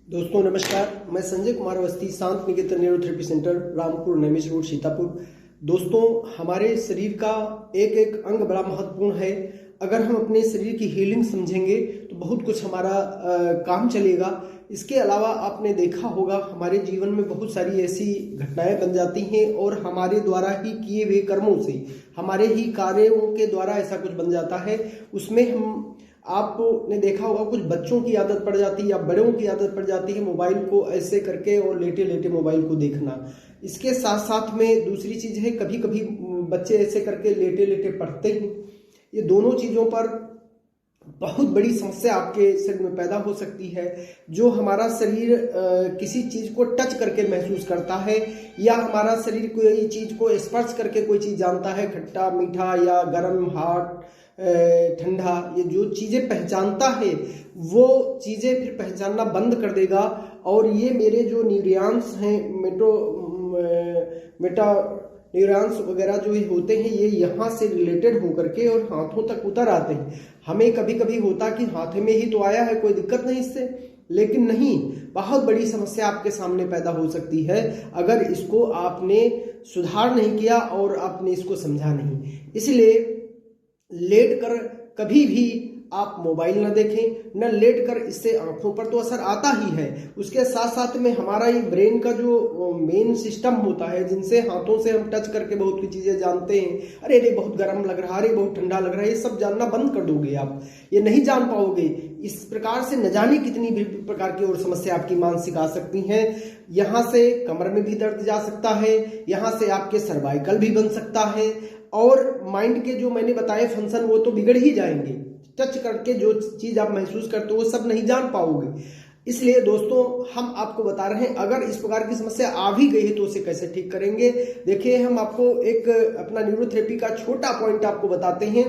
दोस्तों नमस्कार, मैं Sanjay Kumar Awasthi, Shant Niketan neurotherapy centre, Rampur, Naimish road, Sitapur. दोस्तों, हमारे शरीर का एक एक अंग बड़ा महत्वपूर्ण है। अगर हम अपने शरीर की हीलिंग समझेंगे तो बहुत कुछ हमारा काम चलेगा। इसके अलावा आपने देखा होगा हमारे जीवन में बहुत सारी ऐसी घटनाएं बन जाती हैं और हमारे द्वारा ही किए हुए कर्मों से, हमारे ही कार्यों के द्वारा ऐसा कुछ बन जाता है। उसमें आपने देखा होगा कुछ बच्चों की आदत पड़ जाती है या बड़ों की आदत पड़ जाती है मोबाइल को ऐसे करके और लेटे लेटे मोबाइल को देखना। इसके साथ साथ में दूसरी चीज है, कभी कभी बच्चे ऐसे करके लेटे लेटे पढ़ते हैं। ये दोनों चीजों पर बहुत बड़ी समस्या आपके शरीर में पैदा हो सकती है। जो हमारा शरीर किसी चीज को टच करके महसूस करता है या हमारा शरीर कोई चीज को स्पर्श करके कोई चीज जानता है, खट्टा मीठा या गर्म हार्ड ठंडा, ये जो चीजें पहचानता है वो चीजें फिर पहचानना बंद कर देगा। और ये मेरे जो न्यूरॉन्स हैं, मेटा न्यूरॉन्स वगैरह जो होते हैं, ये यहाँ से रिलेटेड होकर के और हाथों तक उतर आते हैं। हमें कभी कभी होता कि हाथ में ही तो आया है, कोई दिक्कत नहीं इससे, लेकिन नहीं, बहुत बड़ी समस्या आपके सामने पैदा हो सकती है अगर इसको आपने सुधार नहीं किया और आपने इसको समझा नहीं। इसलिए लेट कर कभी भी आप मोबाइल न देखें, न लेट कर। इससे आंखों पर तो असर आता ही है, उसके साथ साथ में हमारा ये ब्रेन का जो मेन सिस्टम होता है, जिनसे हाथों से हम टच करके बहुत सी चीजें जानते हैं, अरे रे बहुत गर्म लग रहा है, अरे बहुत ठंडा लग रहा है, ये सब जानना बंद कर दोगे आप, ये नहीं जान पाओगे। इस प्रकार से न जाने कितनी भी प्रकार की और समस्या आपकी मानसिक आ सकती हैं। यहाँ से कमर में भी दर्द जा सकता है, यहाँ से आपके सर्वाइकल भी बन सकता है और माइंड के जो मैंने बताए फंक्शन वो तो बिगड़ ही जाएंगे। टच करके जो चीज आप महसूस करते हो वो सब नहीं जान पाओगे। इसलिए दोस्तों, हम आपको बता रहे हैं अगर इस प्रकार की समस्या आ भी गई है तो उसे कैसे ठीक करेंगे। देखिए, हम आपको एक अपना न्यूरोथेरेपी का छोटा पॉइंट आपको बताते हैं।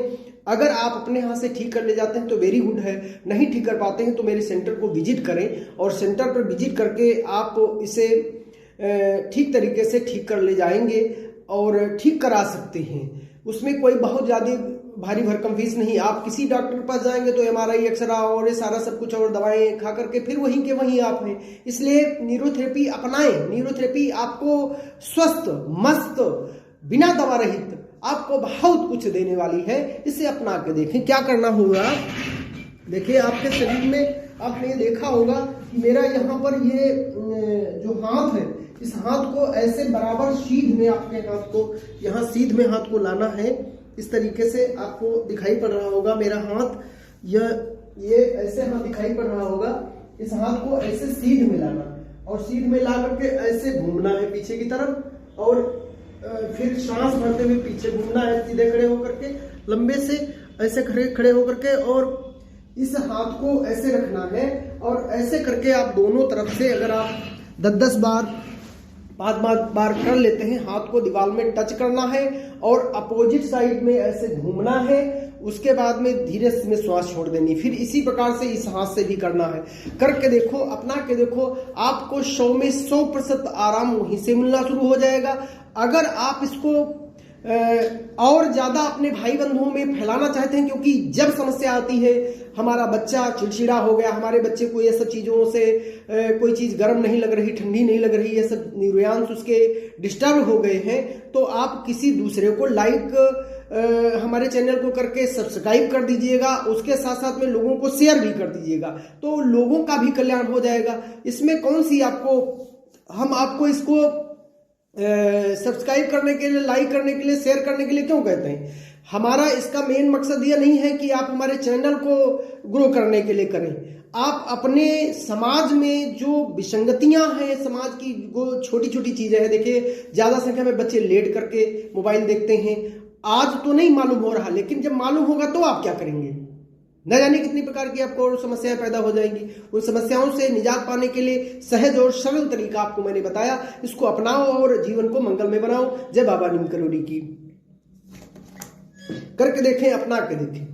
अगर आप अपने हाथ से ठीक कर ले जाते हैं तो वेरी गुड है, नहीं ठीक कर पाते हैं तो मेरे सेंटर को विजिट करें और सेंटर पर विजिट करके आप इसे ठीक तरीके से ठीक कर ले जाएंगे और ठीक करा सकते हैं। उसमें कोई बहुत ज्यादा भारी भरकम फीस नहीं। आप किसी डॉक्टर के पास जाएंगे तो एमआरआई, एक्सरा और ये सारा सब कुछ और दवाएं खा करके फिर वहीं के वहीं आप हैं। इसलिए न्यूरोथेरेपी अपनाएं। न्यूरोथेरेपी आपको स्वस्थ, मस्त, बिना दवा रहित आपको बहुत कुछ देने वाली है। इसे अपना के देखें। क्या करना होगा, देखिए आपके शरीर में आपने देखा होगा कि मेरा यहाँ पर ये जो हाथ है, इस हाथ को ऐसे बराबर सीध में, आपके हाथ को यहाँ सीध में हाथ को लाना है। इस तरीके से आपको दिखाई पड़ रहा होगा मेरा हाथ, ये ऐसे हाथ दिखाई पड़ रहा होगा। इस हाथ को ऐसे सीध में लाना और सीध में ला करके ऐसे घूमना है पीछे की तरफ और फिर सांस भरते हुए पीछे घूमना है, सीधे खड़े होकर के, लंबे से ऐसे खड़े होकर के, और इस हाथ को ऐसे रखना है और ऐसे करके आप दोनों तरफ से अगर आप 10-10 बार 5 बार कर लेते हैं, हाथ को दीवार में टच करना है और अपोजिट साइड में ऐसे घूमना है। उसके बाद में धीरे से श्वास छोड़ देनी। फिर इसी प्रकार से इस हाथ से भी करना है। करके देखो, अपना के देखो, आपको 100 में 100% आराम वहीं से मिलना शुरू हो जाएगा। अगर आप इसको और ज्यादा अपने भाई बंधुओं में फैलाना चाहते हैं, क्योंकि जब समस्या आती है, हमारा बच्चा चिड़चिड़ा हो गया, हमारे बच्चे को ये सब चीजों से कोई चीज गर्म नहीं लग रही, ठंडी नहीं लग रही, ये सब न्यूरॉन्स उसके डिस्टर्ब हो गए हैं, तो आप किसी दूसरे को हमारे चैनल को करके सब्सक्राइब कर दीजिएगा। उसके साथ साथ में लोगों को शेयर भी कर दीजिएगा, तो लोगों का भी कल्याण हो जाएगा। इसमें कौन सी हम आपको इसको सब्सक्राइब करने के लिए, लाइक करने के लिए, शेयर करने के लिए क्यों कहते हैं? हमारा इसका मेन मकसद यह नहीं है कि आप हमारे चैनल को ग्रो करने के लिए करें। आप अपने समाज में जो विसंगतियां हैं, समाज की वो छोटी छोटी चीजें हैं। देखिए, ज्यादा संख्या में बच्चे लेट करके मोबाइल देखते हैं। आज तो नहीं मालूम हो रहा, लेकिन जब मालूम होगा तो आप क्या करेंगे? न जाने कितनी प्रकार की आपको और समस्याएं पैदा हो जाएंगी। उन समस्याओं से निजात पाने के लिए सहज और सरल तरीका आपको मैंने बताया, इसको अपनाओ और जीवन को मंगलमय बनाओ। जय बाबा नीम करोड़ी की। करके देखें, अपना के देखें।